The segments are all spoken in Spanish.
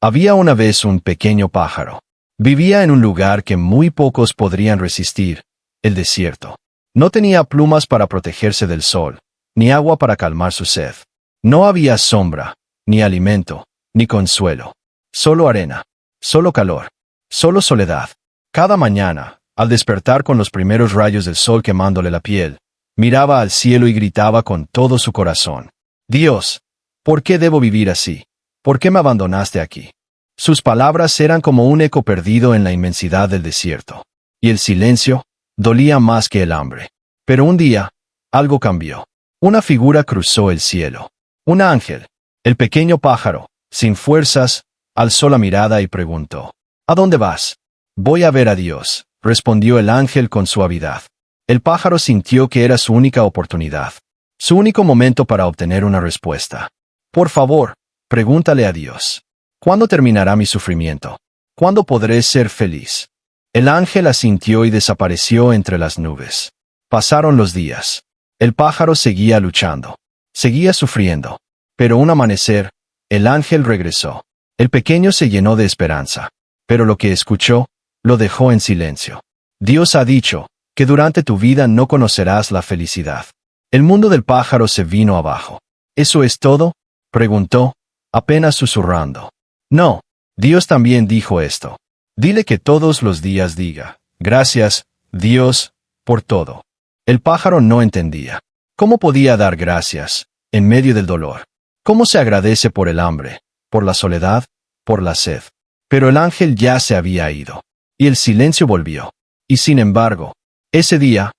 Había una vez un pequeño pájaro. Vivía en un lugar que muy pocos podrían resistir, el desierto. No tenía plumas para protegerse del sol, ni agua para calmar su sed. No había sombra, ni alimento, ni consuelo. Solo arena, solo calor, solo soledad. Cada mañana, al despertar con los primeros rayos del sol quemándole la piel, miraba al cielo y gritaba con todo su corazón: Dios, ¿por qué debo vivir así? ¿Por qué me abandonaste aquí? Sus palabras eran como un eco perdido en la inmensidad del desierto. Y el silencio dolía más que el hambre. Pero un día, algo cambió. Una figura cruzó el cielo. Un ángel. El pequeño pájaro, sin fuerzas, alzó la mirada y preguntó: ¿A dónde vas? Voy a ver a Dios, respondió el ángel con suavidad. El pájaro sintió que era su única oportunidad. Su único momento para obtener una respuesta. Por favor, pregúntale a Dios. ¿Cuándo terminará mi sufrimiento? ¿Cuándo podré ser feliz? El ángel asintió y desapareció entre las nubes. Pasaron los días. El pájaro seguía luchando. Seguía sufriendo. Pero un amanecer, el ángel regresó. El pequeño se llenó de esperanza. Pero lo que escuchó, lo dejó en silencio. Dios ha dicho que durante tu vida no conocerás la felicidad. El mundo del pájaro se vino abajo. ¿Eso es todo?, preguntó, apenas susurrando. No, Dios también dijo esto. Dile que todos los días diga: gracias, Dios, por todo. El pájaro no entendía. ¿Cómo podía dar gracias en medio del dolor? ¿Cómo se agradece por el hambre, por la soledad, por la sed? Pero el ángel ya se había ido. Y el silencio volvió. Y sin embargo, ese día,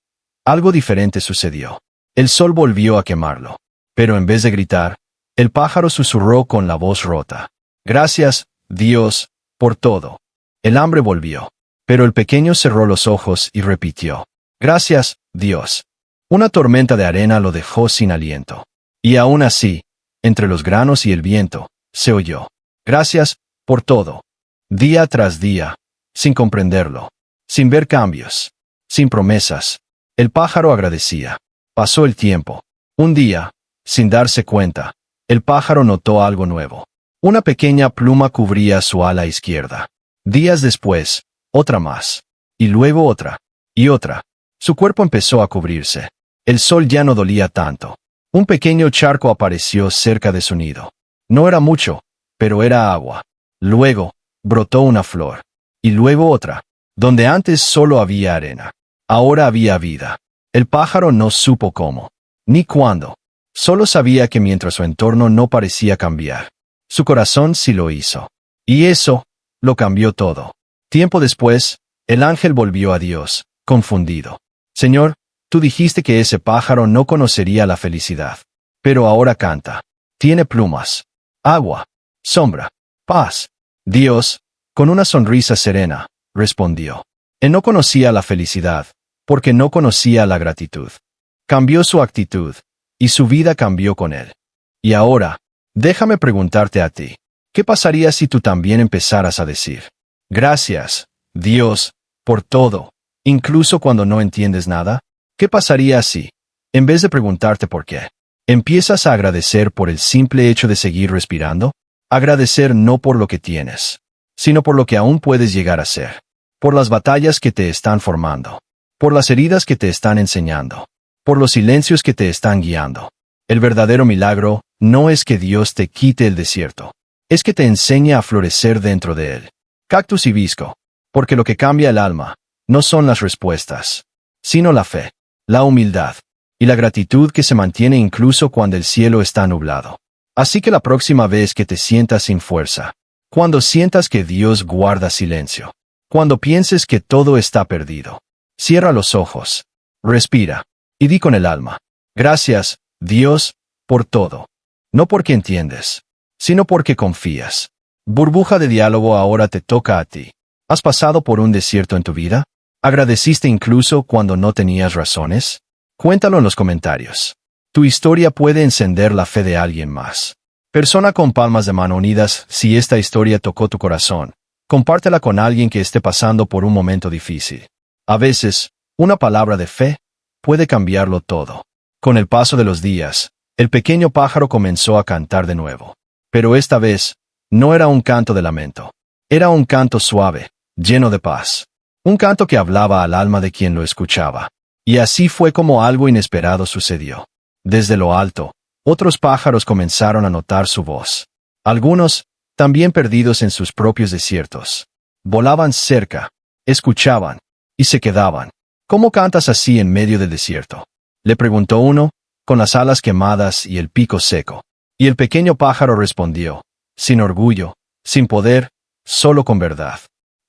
algo diferente sucedió. El sol volvió a quemarlo. Pero en vez de gritar, el pájaro susurró con la voz rota: gracias, Dios, por todo. El hambre volvió. Pero el pequeño cerró los ojos y repitió: gracias, Dios. Una tormenta de arena lo dejó sin aliento. Y aún así, entre los granos y el viento, se oyó: gracias, por todo. Día tras día, sin comprenderlo, sin ver cambios, sin promesas, el pájaro agradecía. Pasó el tiempo. Un día, sin darse cuenta, el pájaro notó algo nuevo. Una pequeña pluma cubría su ala izquierda. Días después, otra más. Y luego otra. Y otra. Su cuerpo empezó a cubrirse. El sol ya no dolía tanto. Un pequeño charco apareció cerca de su nido. No era mucho, pero era agua. Luego, brotó una flor. Y luego otra. Donde antes solo había arena, ahora había vida. El pájaro no supo cómo, ni cuándo. Solo sabía que mientras su entorno no parecía cambiar, su corazón sí lo hizo. Y eso lo cambió todo. Tiempo después, el ángel volvió a Dios, confundido. Señor, tú dijiste que ese pájaro no conocería la felicidad. Pero ahora canta. Tiene plumas, agua, sombra, paz. Dios, con una sonrisa serena, respondió: él no conocía la felicidad, porque no conocía la gratitud. Cambió su actitud, y su vida cambió con él. Y ahora, déjame preguntarte a ti: ¿qué pasaría si tú también empezaras a decir: gracias, Dios, por todo, incluso cuando no entiendes nada? ¿Qué pasaría si, en vez de preguntarte por qué, empiezas a agradecer por el simple hecho de seguir respirando? Agradecer no por lo que tienes, sino por lo que aún puedes llegar a ser. Por las batallas que te están formando. Por las heridas que te están enseñando. Por los silencios que te están guiando. El verdadero milagro no es que Dios te quite el desierto. Es que te enseñe a florecer dentro de él. Cactus hibisco. Porque lo que cambia el alma no son las respuestas, sino la fe, la humildad y la gratitud que se mantiene incluso cuando el cielo está nublado. Así que la próxima vez que te sientas sin fuerza, cuando sientas que Dios guarda silencio, cuando pienses que todo está perdido, cierra los ojos, respira, y di con el alma: gracias, Dios, por todo. No porque entiendes, sino porque confías. Burbuja de diálogo, ahora te toca a ti. ¿Has pasado por un desierto en tu vida? ¿Agradeciste incluso cuando no tenías razones? Cuéntalo en los comentarios. Tu historia puede encender la fe de alguien más. Persona con palmas de mano unidas, si esta historia tocó tu corazón, compártela con alguien que esté pasando por un momento difícil. A veces, una palabra de fe puede cambiarlo todo. Con el paso de los días, el pequeño pájaro comenzó a cantar de nuevo. Pero esta vez, No era un canto de lamento. Era un canto suave, lleno de paz. Un canto que hablaba al alma de quien lo escuchaba. Y así fue como algo inesperado sucedió. Desde lo alto, otros pájaros comenzaron a notar su voz. Algunos, también perdidos en sus propios desiertos. Volaban cerca, escuchaban, y se quedaban. ¿Cómo cantas así en medio del desierto?, le preguntó uno, con las alas quemadas y el pico seco. Y el pequeño pájaro respondió, sin orgullo, sin poder, solo con verdad.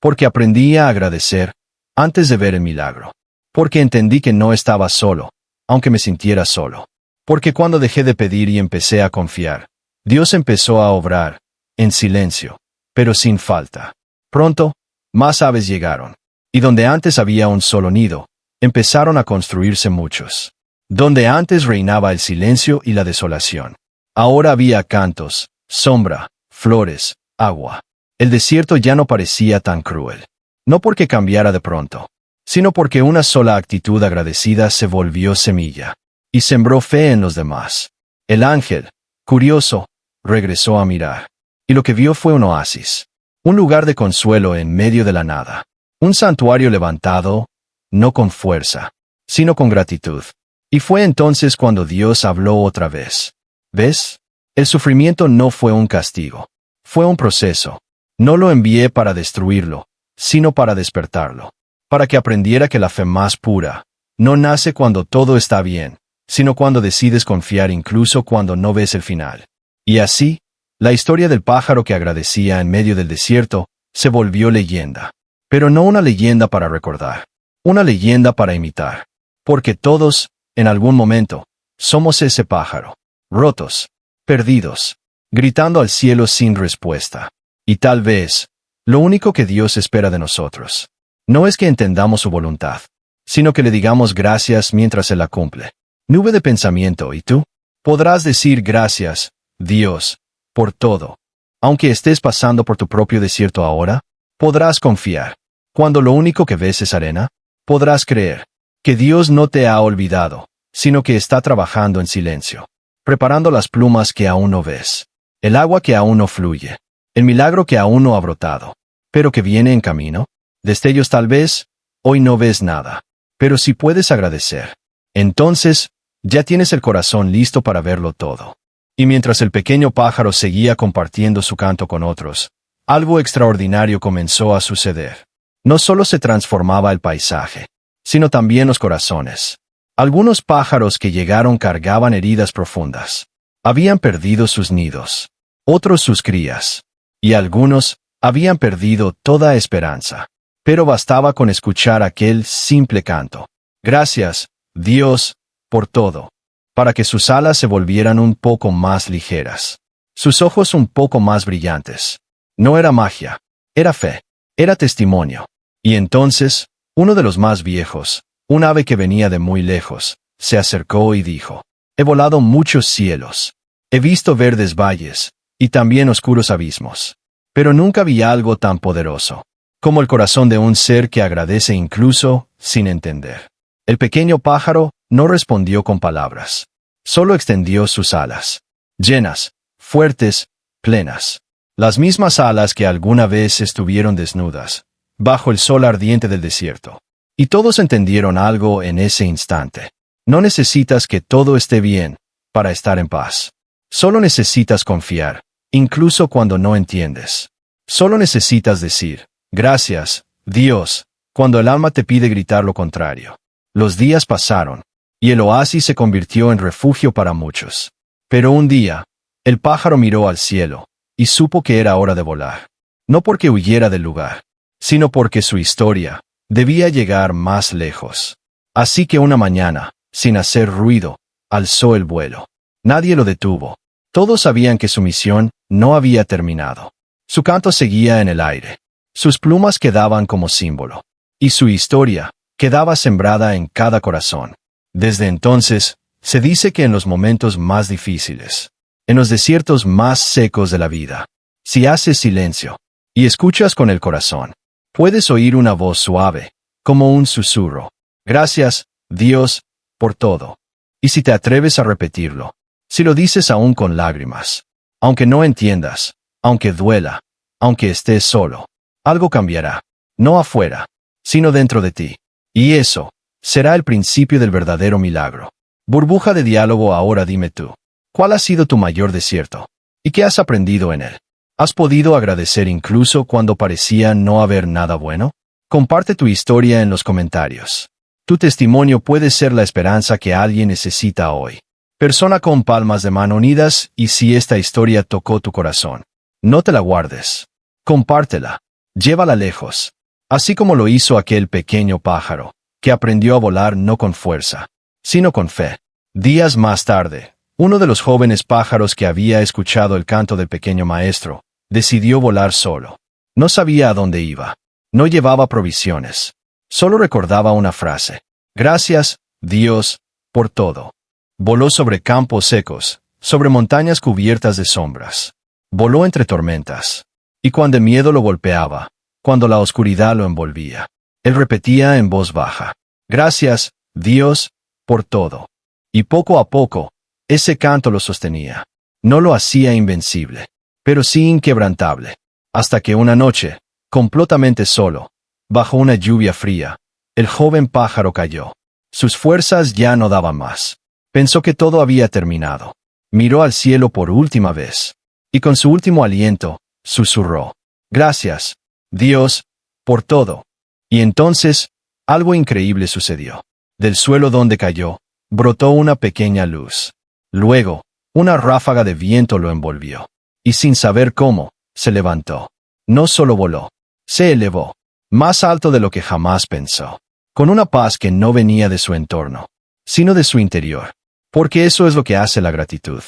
Porque aprendí a agradecer, antes de ver el milagro. Porque entendí que no estaba solo, aunque me sintiera solo. Porque cuando dejé de pedir y empecé a confiar, Dios empezó a obrar, en silencio, pero sin falta. Pronto, más aves llegaron. Y donde antes había un solo nido, empezaron a construirse muchos. Donde antes reinaba el silencio y la desolación, ahora había cantos, sombra, flores, agua. El desierto ya no parecía tan cruel. No porque cambiara de pronto, sino porque una sola actitud agradecida se volvió semilla, y sembró fe en los demás. El ángel, curioso, regresó a mirar, y lo que vio fue un oasis, un lugar de consuelo en medio de la nada, un santuario levantado, no con fuerza, sino con gratitud. Y fue entonces cuando Dios habló otra vez. ¿Ves? El sufrimiento no fue un castigo, fue un proceso. No lo envié para destruirlo, sino para despertarlo, para que aprendiera que la fe más pura no nace cuando todo está bien, sino cuando decides confiar incluso cuando no ves el final. Y así, la historia del pájaro que agradecía en medio del desierto se volvió leyenda. Pero no una leyenda para recordar, una leyenda para imitar. Porque todos, en algún momento, somos ese pájaro, rotos, perdidos, gritando al cielo sin respuesta. Y tal vez, lo único que Dios espera de nosotros, no es que entendamos su voluntad, sino que le digamos gracias mientras Él la cumple. Nube de pensamiento, ¿y tú? Podrás decir gracias, Dios, por todo. Aunque estés pasando por tu propio desierto ahora, podrás confiar. Cuando lo único que ves es arena, podrás creer que Dios no te ha olvidado, sino que está trabajando en silencio, preparando las plumas que aún no ves, el agua que aún no fluye, el milagro que aún no ha brotado, pero que viene en camino. Destellos tal vez, hoy no ves nada, pero si puedes agradecer, entonces, ya tienes el corazón listo para verlo todo. Y mientras el pequeño pájaro seguía compartiendo su canto con otros, algo extraordinario comenzó a suceder. No solo se transformaba el paisaje, sino también los corazones. Algunos pájaros que llegaron cargaban heridas profundas. Habían perdido sus nidos, otros sus crías, y algunos habían perdido toda esperanza. Pero bastaba con escuchar aquel simple canto. Gracias, Dios, por todo, para que sus alas se volvieran un poco más ligeras, sus ojos un poco más brillantes. No era magia, era fe, era testimonio. Y entonces, uno de los más viejos, un ave que venía de muy lejos, se acercó y dijo: he volado muchos cielos, he visto verdes valles, y también oscuros abismos, pero nunca vi algo tan poderoso, como el corazón de un ser que agradece incluso sin entender. El pequeño pájaro no respondió con palabras, solo extendió sus alas, llenas, fuertes, plenas, las mismas alas que alguna vez estuvieron desnudas, bajo el sol ardiente del desierto. Y todos entendieron algo en ese instante. No necesitas que todo esté bien para estar en paz. Solo necesitas confiar, incluso cuando no entiendes. Solo necesitas decir: gracias, Dios, cuando el alma te pide gritar lo contrario. Los días pasaron, y el oasis se convirtió en refugio para muchos. Pero un día, el pájaro miró al cielo, y supo que era hora de volar. No porque huyera del lugar, sino porque su historia debía llegar más lejos. Así que una mañana, sin hacer ruido, alzó el vuelo. Nadie lo detuvo. Todos sabían que su misión no había terminado. Su canto seguía en el aire. Sus plumas quedaban como símbolo. Y su historia quedaba sembrada en cada corazón. Desde entonces, se dice que en los momentos más difíciles, en los desiertos más secos de la vida, si haces silencio y escuchas con el corazón, puedes oír una voz suave, como un susurro. Gracias, Dios, por todo. Y si te atreves a repetirlo, si lo dices aún con lágrimas, aunque no entiendas, Aunque duela, aunque estés solo, algo cambiará. No afuera, sino dentro de ti. Y eso será el principio del verdadero milagro. Burbuja de diálogo, ahora dime tú. ¿Cuál ha sido tu mayor desierto? ¿Y qué has aprendido en él? ¿Has podido agradecer incluso cuando parecía no haber nada bueno? Comparte tu historia en los comentarios. Tu testimonio puede ser la esperanza que alguien necesita hoy. Persona con palmas de mano unidas, y si esta historia tocó tu corazón, no te la guardes. Compártela. Llévala lejos. Así como lo hizo aquel pequeño pájaro, que aprendió a volar no con fuerza, sino con fe. Días más tarde, uno de los jóvenes pájaros que había escuchado el canto del pequeño maestro, decidió volar solo. No sabía a dónde iba. No llevaba provisiones. Solo recordaba una frase. Gracias, Dios, por todo. Voló sobre campos secos, sobre montañas cubiertas de sombras. Voló entre tormentas. Y cuando el miedo lo golpeaba, cuando la oscuridad lo envolvía, él repetía en voz baja. Gracias, Dios, por todo. Y poco a poco, ese canto lo sostenía. No lo hacía invencible, pero sí inquebrantable. Hasta que una noche, completamente solo, bajo una lluvia fría, el joven pájaro cayó. Sus fuerzas ya no daban más. Pensó que todo había terminado. Miró al cielo por última vez. Y con su último aliento, susurró. Gracias, Dios, por todo. Y entonces, algo increíble sucedió. Del suelo donde cayó, brotó una pequeña luz. Luego, una ráfaga de viento lo envolvió. Y sin saber cómo, se levantó. No solo voló, se elevó, más alto de lo que jamás pensó, con una paz que no venía de su entorno, sino de su interior. Porque eso es lo que hace la gratitud.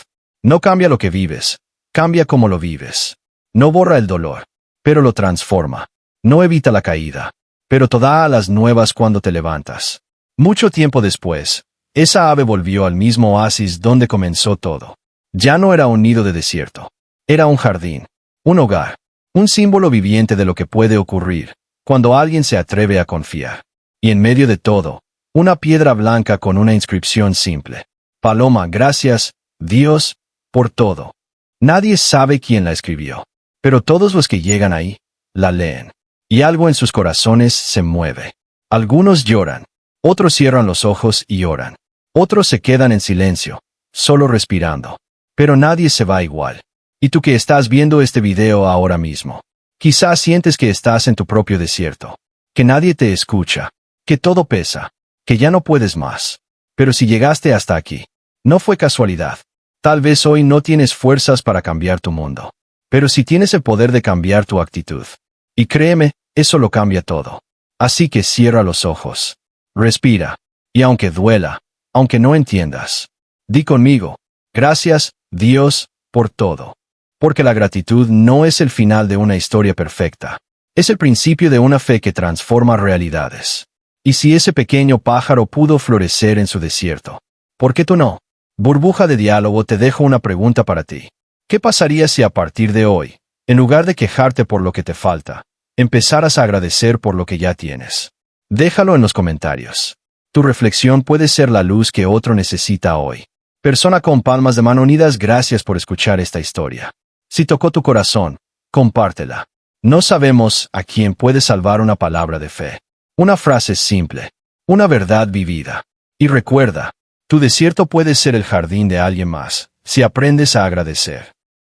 No cambia lo que vives, cambia cómo lo vives. No borra el dolor, pero lo transforma. No evita la caída, pero te da alas nuevas cuando te levantas. Mucho tiempo después, esa ave volvió al mismo oasis donde comenzó todo. Ya no era un nido de desierto. Era un jardín, un hogar, un símbolo viviente de lo que puede ocurrir cuando alguien se atreve a confiar. Y en medio de todo, una piedra blanca con una inscripción simple. Paloma, gracias, Dios, por todo. Nadie sabe quién la escribió, pero todos los que llegan ahí, la leen. Y algo en sus corazones se mueve. Algunos lloran, otros cierran los ojos y oran. Otros se quedan en silencio, solo respirando. Pero nadie se va igual. Y tú que estás viendo este video ahora mismo, quizás sientes que estás en tu propio desierto, que nadie te escucha, que todo pesa, que ya no puedes más. Pero si llegaste hasta aquí, no fue casualidad. Tal vez hoy no tienes fuerzas para cambiar tu mundo, pero si tienes el poder de cambiar tu actitud. Y créeme, eso lo cambia todo. Así que cierra los ojos, respira, y aunque duela, aunque no entiendas, di conmigo, gracias, Dios, por todo. Porque la gratitud no es el final de una historia perfecta, es el principio de una fe que transforma realidades. Y si ese pequeño pájaro pudo florecer en su desierto, ¿por qué tú no? Burbuja de diálogo, te dejo una pregunta para ti. ¿Qué pasaría si a partir de hoy, en lugar de quejarte por lo que te falta, empezaras a agradecer por lo que ya tienes? Déjalo en los comentarios. Tu reflexión puede ser la luz que otro necesita hoy. Persona con palmas de mano unidas, gracias por escuchar esta historia. Si tocó tu corazón, compártela. No sabemos a quién puede salvar una palabra de fe. Una frase simple. Una verdad vivida. Y recuerda, tu desierto puede ser el jardín de alguien más, si aprendes a agradecer.